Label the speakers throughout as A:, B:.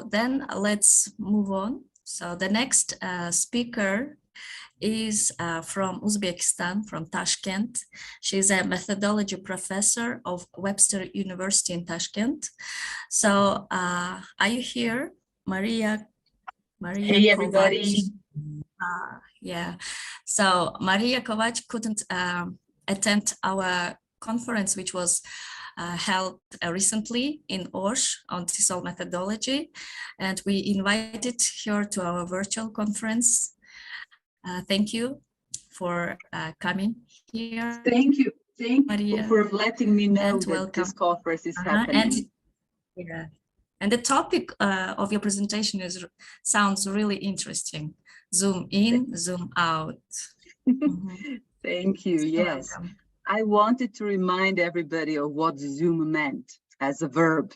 A: then let's move on. So the next speaker is from Uzbekistan, from Tashkent. She's a methodology professor of Webster University in Tashkent. So are you here, Marija
B: Hey, everybody.
A: Yeah, so Marija Kovac couldn't attend our conference, which was held recently in Osh on TESOL methodology, and we invited her to our virtual conference. Thank you for coming here.
B: Thank you
A: Maria,
B: for letting me know that
A: welcome.
B: this conference is happening.
A: And the topic of your presentation sounds really interesting. Zoom in, zoom out.
B: Thank you. Yes. Welcome. I wanted to remind everybody of what Zoom meant as a verb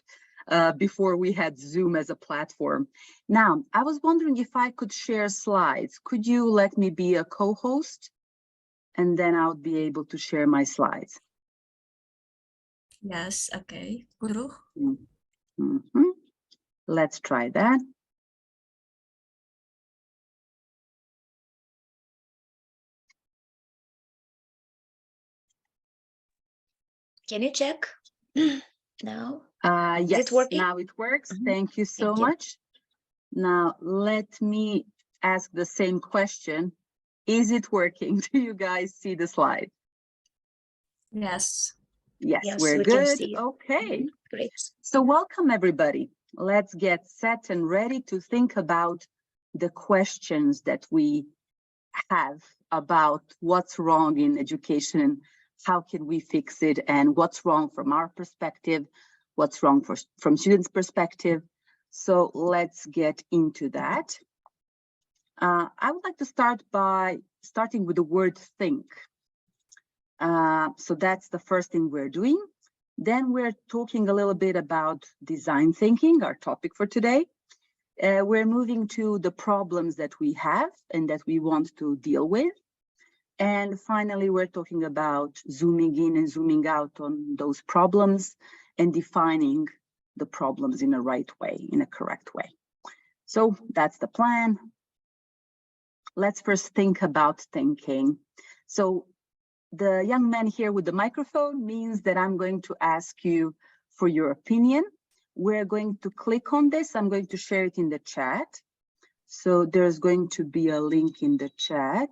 B: before we had Zoom as a platform. Now, I was wondering if I could share slides. Could you let me be a co-host? And then I would be able to share my slides.
A: Yes, okay.
B: Let's try that.
C: Can you check now?
B: Yes,
C: is it working?
B: Now it works. Thank you so much. Now, let me ask the same question. Is it working? Do you guys see the slide?
A: Yes.
B: Yes, we're good. Okay.
C: Great.
B: So welcome, everybody. Let's get set and ready to think about the questions that we have about what's wrong in education, how can we fix it, and what's wrong from our perspective, what's wrong from students' perspective. So let's get into that. I would like to start by starting with the word think. So that's the first thing we're doing. Then we're talking a little bit about design thinking, our topic for today. We're moving to the problems that we have and that we want to deal with. And finally, we're talking about zooming in and zooming out on those problems and defining the problems in a right way, in a correct way. So that's the plan. Let's first think about thinking. So the young man here with the microphone means that I'm going to ask you for your opinion. We're going to click on this. I'm going to share it in the chat. So there's going to be a link in the chat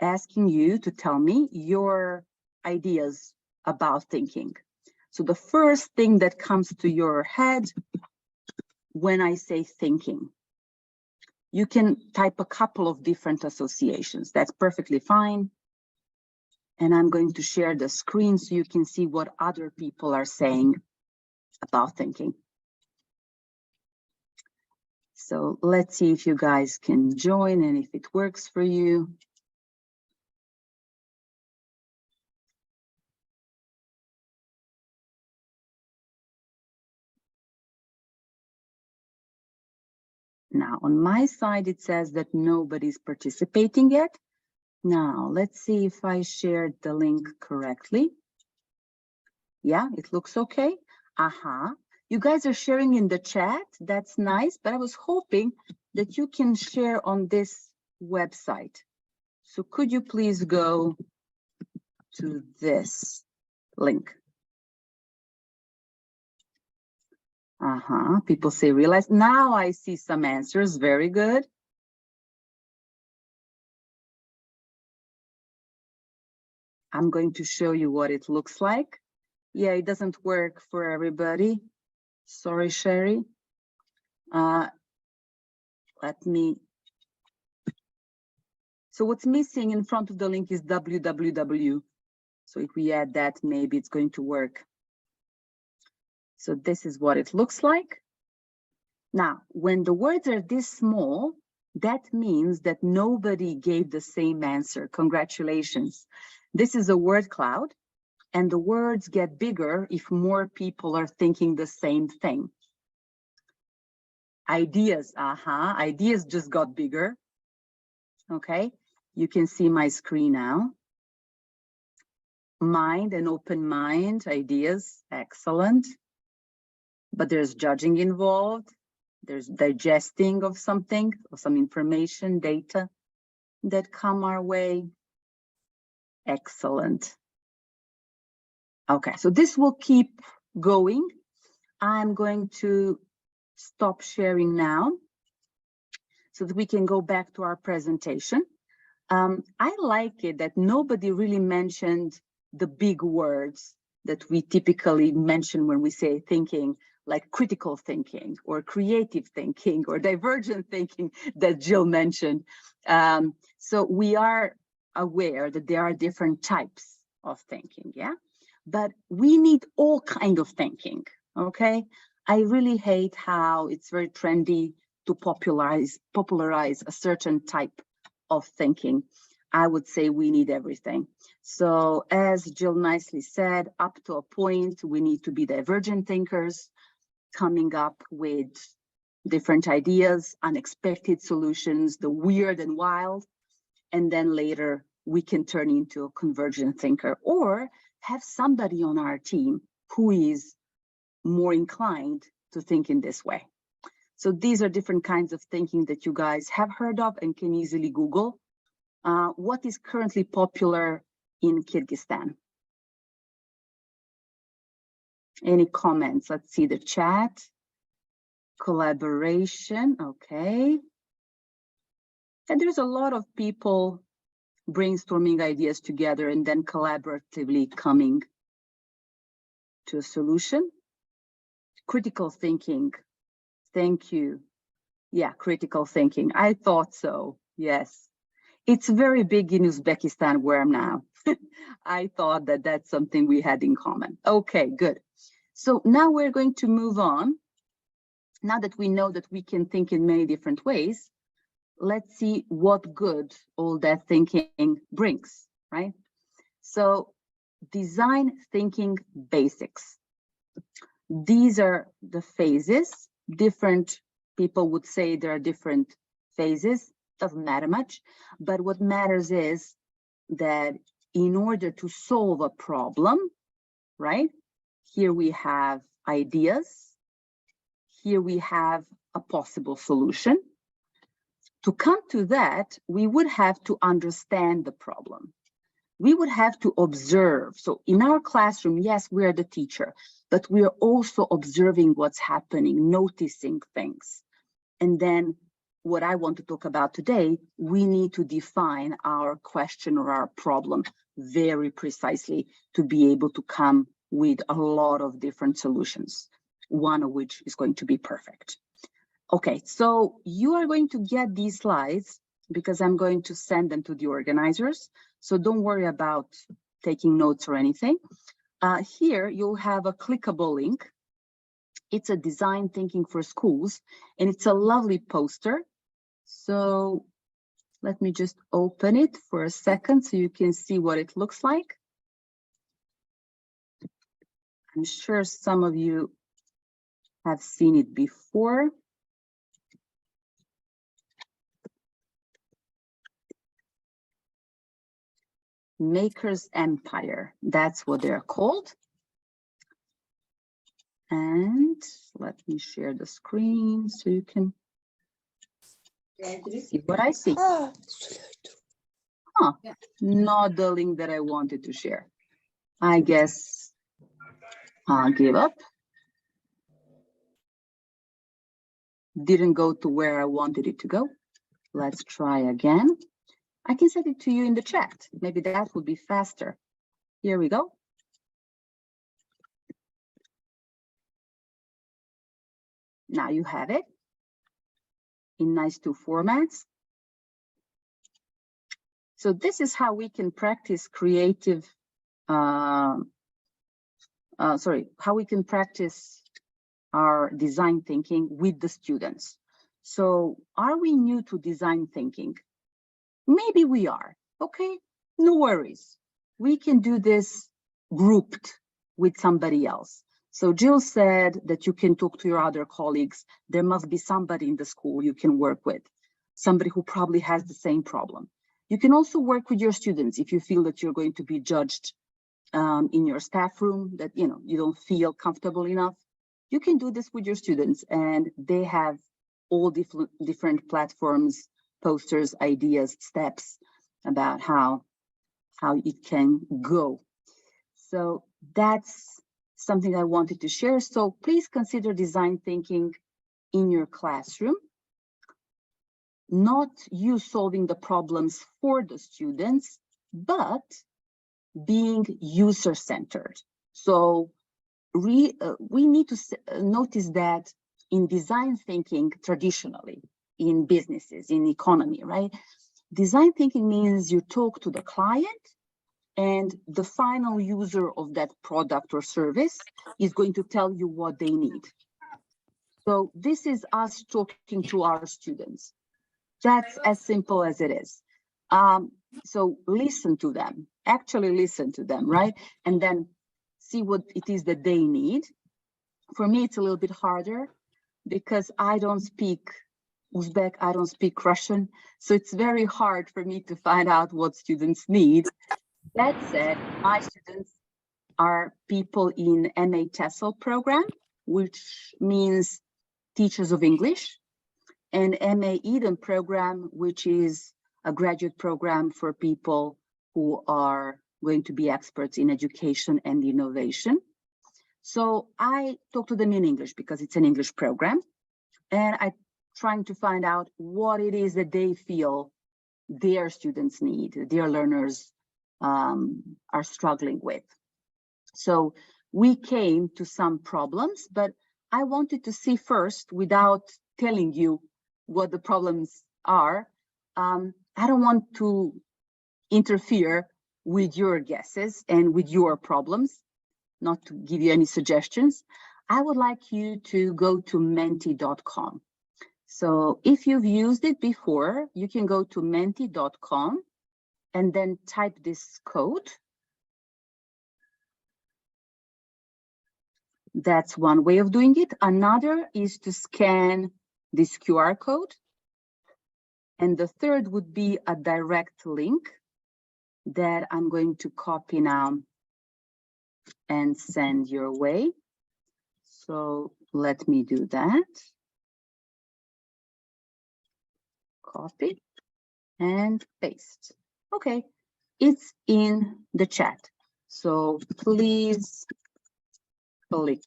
B: asking you to tell me your ideas about thinking. So the first thing that comes to your head when I say thinking, you can type a couple of different associations. That's perfectly fine. And I'm going to share the screen so you can see what other people are saying about thinking. So let's see if you guys can join and if it works for you. Now, on my side, it says that nobody's participating yet. Now, let's see if I shared the link correctly. Yeah, it looks okay. You guys are sharing in the chat. That's nice, but I was hoping that you can share on this website. So could you please go to this link? People say realize. Now I see some answers. Very good. I'm going to show you what it looks like. Yeah, it doesn't work for everybody. Sorry, Sherry. Let me. So what's missing in front of the link is www. So if we add that, maybe it's going to work. So this is what it looks like. Now, when the words are this small, that means that nobody gave the same answer. Congratulations. This is a word cloud, and the words get bigger if more people are thinking the same thing. Ideas, ideas just got bigger. Okay, you can see my screen now. Mind and open mind, ideas, excellent. But there's judging involved. There's digesting of something, of some information, data that come our way. Excellent. Okay, so this will keep going. I'm going to stop sharing now so that we can go back to our presentation. I like it that nobody really mentioned the big words that we typically mention when we say thinking, like critical thinking or creative thinking or divergent thinking that Jill mentioned. So we are aware that there are different types of thinking, yeah? But we need all kind of thinking, okay? I really hate how it's very trendy to popularize a certain type of thinking. I would say we need everything. So as Jill nicely said, up to a point, we need to be divergent thinkers, coming up with different ideas, unexpected solutions, the weird and wild, and then later we can turn into a convergent thinker or have somebody on our team who is more inclined to think in this way. So these are different kinds of thinking that you guys have heard of and can easily Google. What is currently popular in Kyrgyzstan? Any comments? Let's see the chat. Collaboration, okay. And there's a lot of people brainstorming ideas together and then collaboratively coming to a solution. Critical thinking, thank you. Yeah, critical thinking, I thought so, yes. It's very big in Uzbekistan where I'm now. I thought that that's something we had in common. Okay, good. So now we're going to move on. Now that we know that we can think in many different ways, let's see what good all that thinking brings, right? So design thinking basics. These are the phases. Different people would say there are different phases. Doesn't matter much, but what matters is that in order to solve a problem, right? Here we have ideas. Here we have a possible solution. To come to that, we would have to understand the problem. We would have to observe. So in our classroom, yes, we are the teacher, but we are also observing what's happening, noticing things. And then what I want to talk about today, we need to define our question or our problem very precisely to be able to come with a lot of different solutions, one of which is going to be perfect. Okay, so you are going to get these slides because I'm going to send them to the organizers. So don't worry about taking notes or anything. Here you'll have a clickable link. It's a design thinking for schools, and it's a lovely poster. So let me just open it for a second so you can see what it looks like. I'm sure some of you have seen it before. Maker's Empire, that's what they're called. And let me share the screen so you can see what I see. Huh, not the link that I wanted to share. I guess I'll give up. Didn't go to where I wanted it to go. Let's try again. I can send it to you in the chat. Maybe that would be faster. Here we go. Now you have it in nice two formats. So this is how we can practice creative, how we can practice our design thinking with the students. So are we new to design thinking? Maybe we are, okay, no worries. We can do this grouped with somebody else. So Jill said that you can talk to your other colleagues. There must be somebody in the school you can work with, somebody who probably has the same problem. You can also work with your students if you feel that you're going to be judged in your staff room, that you don't feel comfortable enough. You can do this with your students, and they have all different platforms, posters, ideas, steps about how it can go. So that's something I wanted to share. So please consider design thinking in your classroom, not you solving the problems for the students, but being user-centered. So we need to notice that in design thinking, traditionally, in businesses, in economy, right? Design thinking means you talk to the client, and the final user of that product or service is going to tell you what they need. So this is us talking to our students. That's as simple as it is. So listen to them, actually listen to them, right? And then see what it is that they need. For me, it's a little bit harder because I don't speak Uzbek, I don't speak Russian. So it's very hard for me to find out what students need. That said, my students are people in MA TESOL program, which means Teachers of English, and MA Eden program, which is a graduate program for people who are going to be experts in education and innovation. So I talk to them in English because it's an English program, and I'm trying to find out what it is that they feel their students need, their learners are struggling with. So we came to some problems, but I wanted to see first, without telling you what the problems are, I don't want to interfere with your guesses and with your problems, not to give you any suggestions. I would like you to go to menti.com. So if you've used it before, you can go to menti.com and then type this code. That's one way of doing it. Another is to scan this QR code. And the third would be a direct link that I'm going to copy now and send your way. So let me do that. Copy and paste. Okay, it's in the chat. So please click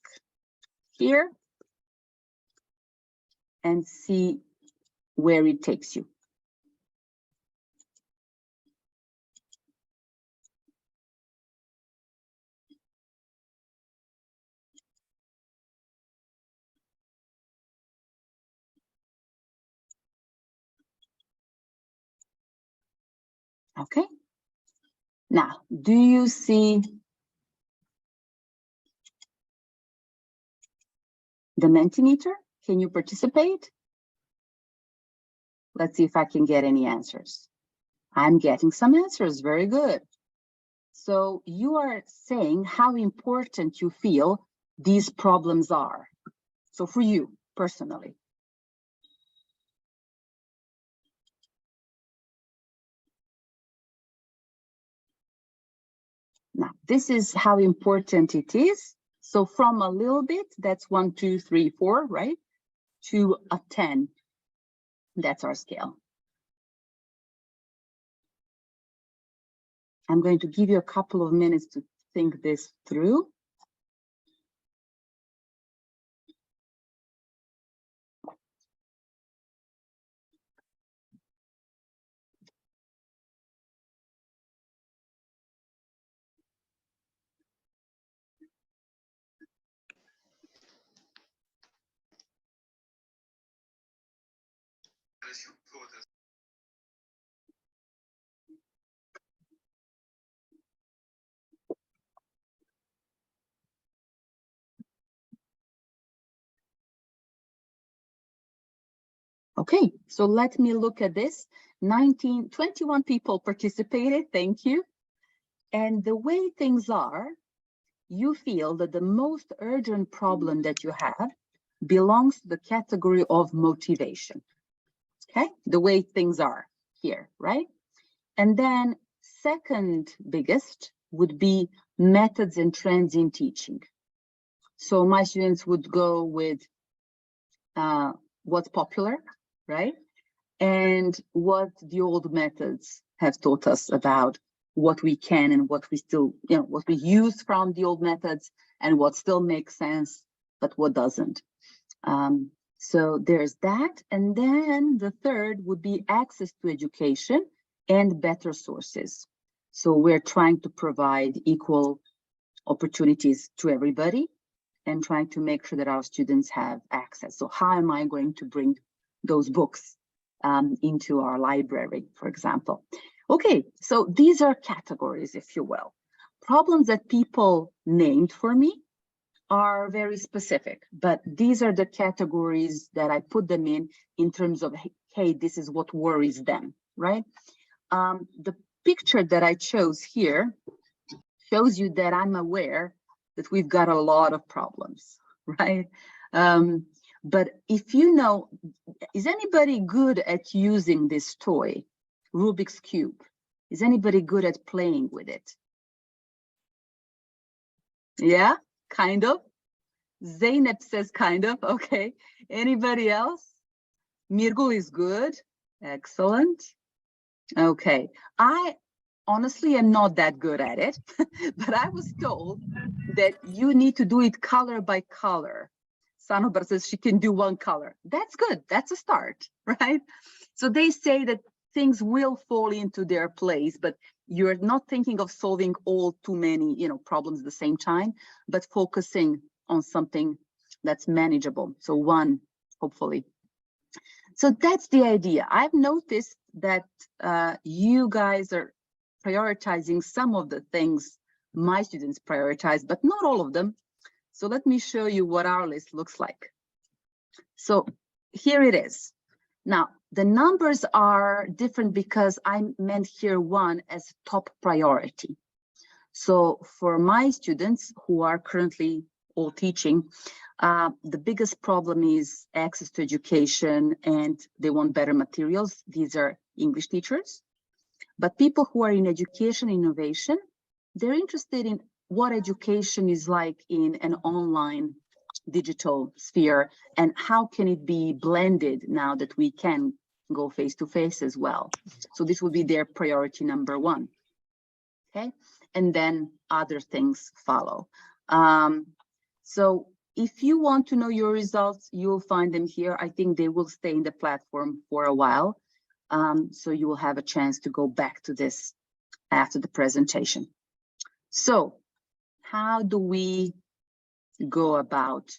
B: here and see where it takes you. Okay. Now, do you see the Mentimeter? Can you participate? Let's see if I can get any answers. I'm getting some answers. Very good. So you are saying how important you feel these problems are. So for you personally. Now, this is how important it is. So from a little bit, that's 1, 2, 3, 4, right? To a 10, that's our scale. I'm going to give you a couple of minutes to think this through. Okay, so let me look at this. 21 people participated, thank you. And the way things are, you feel that the most urgent problem that you have belongs to the category of motivation. Okay, the way things are here, right? And then second biggest would be methods and trends in teaching. So my students would go with what's popular, right? And what the old methods have taught us about what we can and what we still, what we use from the old methods and what still makes sense, but what doesn't. So there's that. And then the third would be access to education and better sources. So we're trying to provide equal opportunities to everybody and trying to make sure that our students have access. So how am I going to bring those books into our library, for example? Okay, so these are categories, if you will. Problems that people named for me are very specific, but these are the categories that I put them in terms of, hey, this is what worries them, right? The picture that I chose here shows you that I'm aware that we've got a lot of problems, right? But if you know, is anybody good at using this toy, Rubik's Cube? Is anybody good at playing with it? Yeah, kind of. Zeynep says kind of, okay. Anybody else? Mirgul is good, excellent. Okay, I honestly am not that good at it, but I was told that you need to do it color by color. Sanobar says she can do one color. That's good, that's a start, right? So they say that things will fall into their place, but you're not thinking of solving all too many, problems at the same time, but focusing on something that's manageable. So one, hopefully. So that's the idea. I've noticed that you guys are prioritizing some of the things my students prioritize, but not all of them. So let me show you what our list looks like. So here it is. Now, the numbers are different because I meant here one as top priority. So for my students who are currently all teaching, the biggest problem is access to education and they want better materials. These are English teachers. But people who are in education innovation, they're interested in what education is like in an online digital sphere and how can it be blended now that we can go face-to-face as well. So this would be their priority number one. Okay, and then other things follow. So if you want to know your results, you'll find them here. I think they will stay in the platform for a while. So you will have a chance to go back to this after the presentation. So how do we go about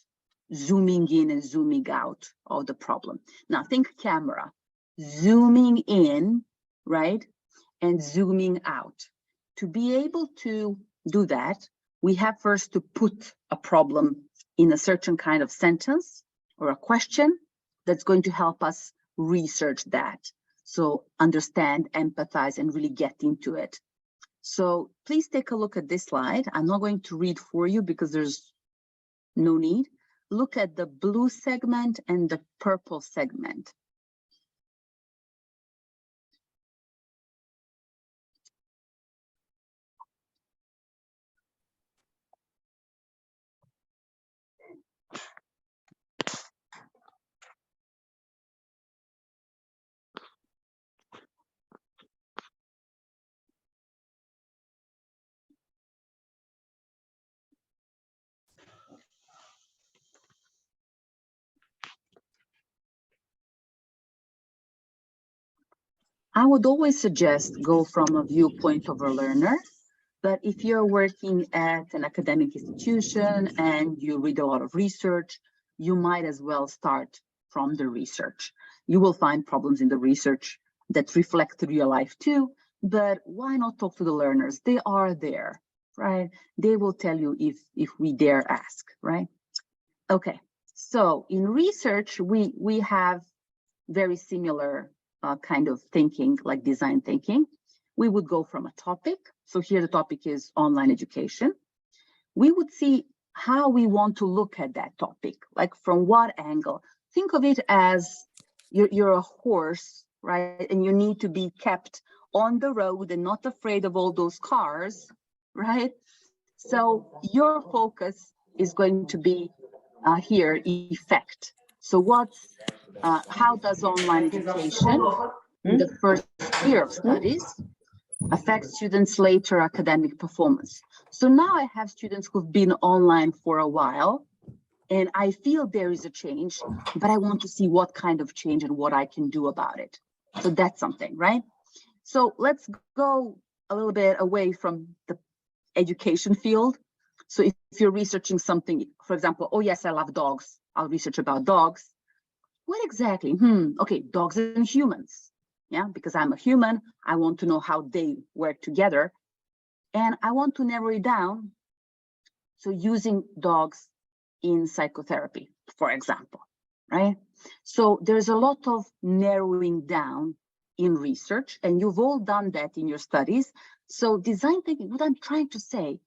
B: zooming in and zooming out of the problem? Now think camera, zooming in, right? And zooming out. To be able to do that, we have first to put a problem in a certain kind of sentence or a question that's going to help us research that. So understand, empathize, and really get into it. So please take a look at this slide. I'm not going to read for you because there's no need. Look at the blue segment and the purple segment. I would always suggest go from a viewpoint of a learner, but if you're working at an academic institution and you read a lot of research, you might as well start from the research. You will find problems in the research that reflect real life too, but why not talk to the learners? They are there, right? They will tell you if we dare ask, right? Okay, so in research, we have very similar kind of thinking, like design thinking. We would go from a topic. So here the topic is online education. We would see how we want to look at that topic, like from what angle. Think of it as you're a horse, right? And you need to be kept on the road and not afraid of all those cars, right? So your focus is going to be here, effect. So what's how does online education in the first year of studies affect students' later academic performance? So now I have students who've been online for a while, and I feel there is a change, but I want to see what kind of change and what I can do about it. So that's something, right? So let's go a little bit away from the education field. So if you're researching something, for example, oh yes, I love dogs, I'll research about dogs. What exactly? Okay, dogs and humans. Yeah, because I'm a human, I want to know how they work together. And I want to narrow it down. So using dogs in psychotherapy, for example, right? So there's a lot of narrowing down in research, and you've all done that in your studies. So design thinking, what I'm trying to say,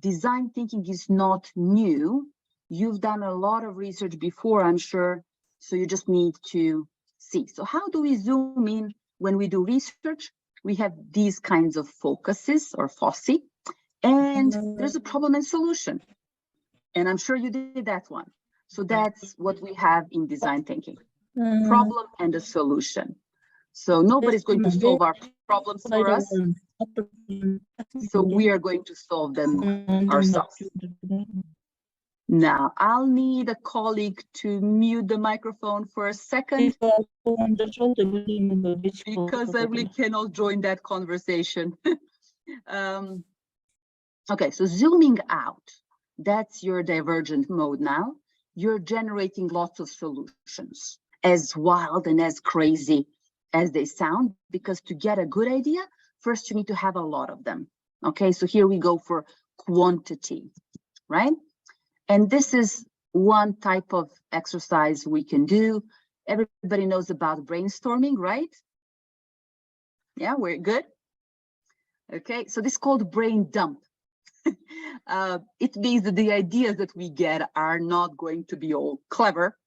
B: design thinking is not new. You've done a lot of research before, I'm sure, so you just need to see. So how do we zoom in when we do research? We have these kinds of focuses or foci, and there's a problem and solution. And I'm sure you did that one. So that's what we have in design thinking, problem and a solution. So nobody's going to solve our problems for us. So we are going to solve them ourselves. Now, I'll need a colleague to mute the microphone for a second because I really cannot join that conversation. Okay, so zooming out, that's your divergent mode now. You're generating lots of solutions, as wild and as crazy as they sound, because to get a good idea, first you need to have a lot of them. Okay, so here we go for quantity, right? And this is one type of exercise we can do. Everybody knows about brainstorming, right? Yeah, we're good. Okay, so this is called brain dump. It means that the ideas that we get are not going to be all clever,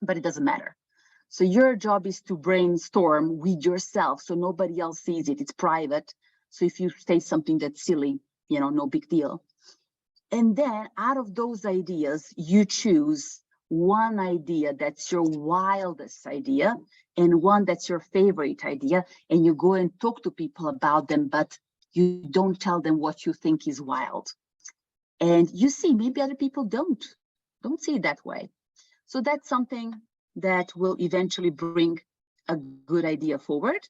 B: but it doesn't matter. So your job is to brainstorm with yourself, so nobody else sees it. It's private. So if you say something that's silly, you know, no big deal. And then out of those ideas, you choose one idea that's your wildest idea and one that's your favorite idea, and you go and talk to people about them, but you don't tell them what you think is wild. And you see, maybe other people don't see it that way. So that's something that will eventually bring a good idea forward.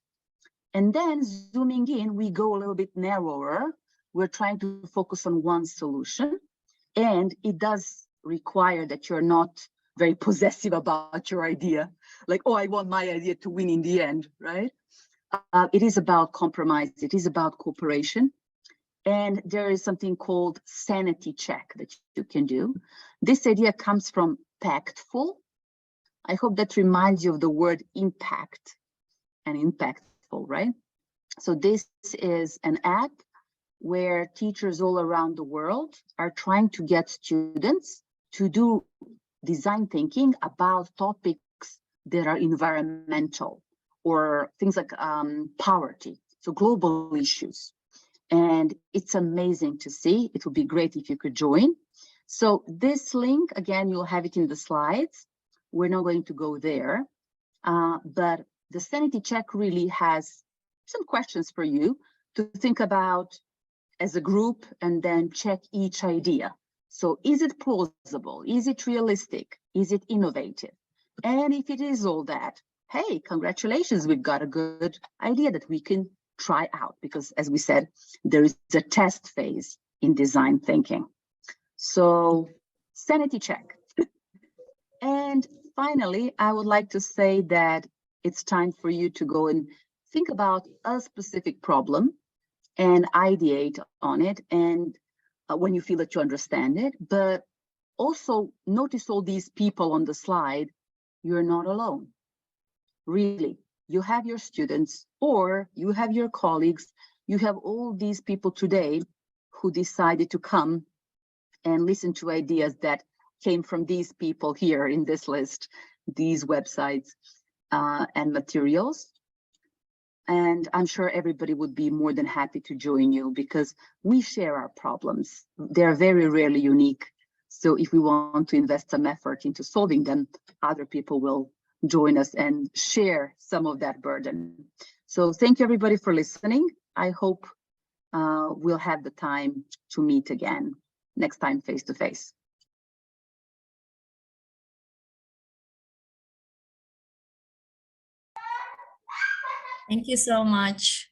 B: And then zooming in, we go a little bit narrower. We're trying to focus on one solution. And it does require that you're not very possessive about your idea. Like, oh, I want my idea to win in the end, right? It is about compromise. It is about cooperation. And there is something called sanity check that you can do. This idea comes from Pactful. I hope that reminds you of the word impact and impactful, right? So this is an app where teachers all around the world are trying to get students to do design thinking about topics that are environmental or things like poverty, so global issues. And it's amazing to see. It would be great if you could join. So this link, again, you'll have it in the slides. We're not going to go there, but the sanity check really has some questions for you to think about as a group and then check each idea. So is it plausible? Is it realistic? Is it innovative? And if it is all that, hey, congratulations, we've got a good idea that we can try out, because as we said, there is a test phase in design thinking. So sanity check. And finally, I would like to say that it's time for you to go and think about a specific problem and ideate on it, and when you feel that you understand it, but also notice all these people on the slide. You're not alone. Really, you have your students or you have your colleagues. You have all these people today who decided to come and listen to ideas that came from these people here in this list, these websites and materials. And I'm sure everybody would be more than happy to join you because we share our problems. They're very rarely unique. So if we want to invest some effort into solving them, other people will join us and share some of that burden. So thank you everybody for listening. I hope we'll have the time to meet again next time face to face.
A: Thank you so much.